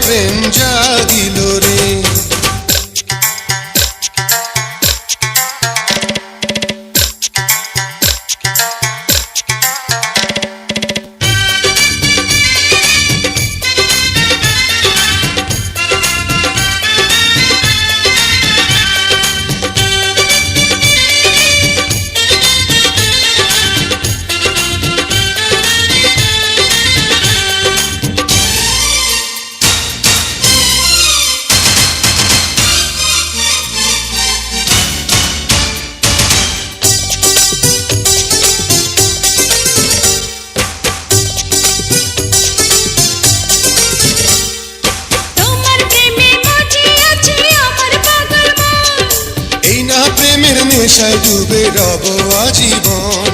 প্রেম জাগিল রে। প্রেমের নেশায় ডুবে রব আজীবন।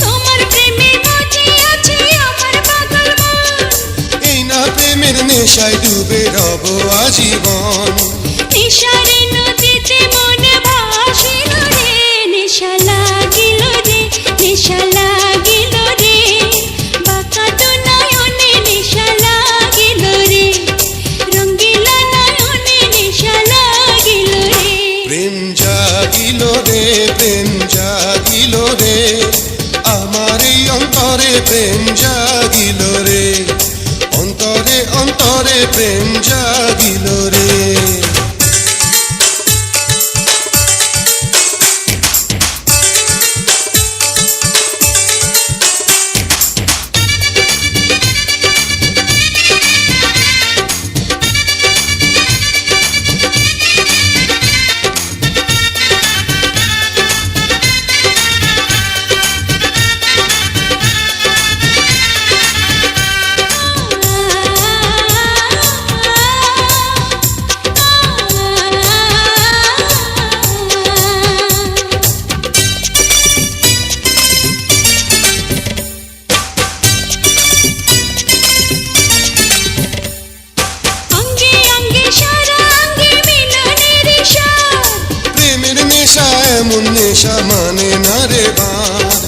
তোমার প্রেমে মজে আছে আমার পাগল মন। এই না প্রেমের নেশায় ডুবে রব আজীবন। নেশারে নদীতে মন ভাসিল রে, নেশা লাগিল রে, নেশা লাগিল রে, বাঁকা তো নয়নে নেশা লাগিল রে, রঙ্গিলা নয়নে নেশা লাগিল রে। প্রেম জাগিল রে, প্রেম জাগিল রে, আমার এই অন্তরে প্রেম জাগিল রে, অন্তরে অন্তরে প্রেম জাগিল রে। এমন নেশা মানে না রে বাঁধ।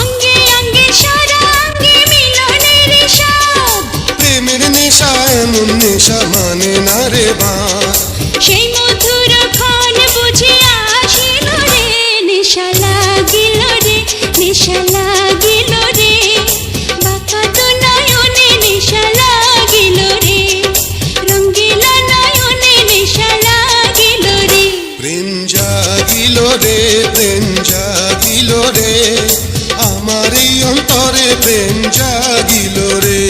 অঙ্গে অঙ্গে সারা অঙ্গে মিলনের স্বাদ। প্রেমের নেশা এমন নেশা মানে না রে বাঁধ। সেই মধুর ক্ষণ বুঝে আসিল রে, নেশা লাগিল রে, নেশা লাগিল রে, বাঁকা তো নয়নে নেশা লাগিল রে, রঙ্গিলা নয়নে নেশা লাগিল রে। প্রেম জাগিল রে, প্রেম জাগিল রে, আমার এই অন্তরে প্রেম জাগিল রে,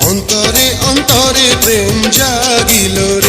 অন্তরে অন্তরে প্রেম জাগিল রে।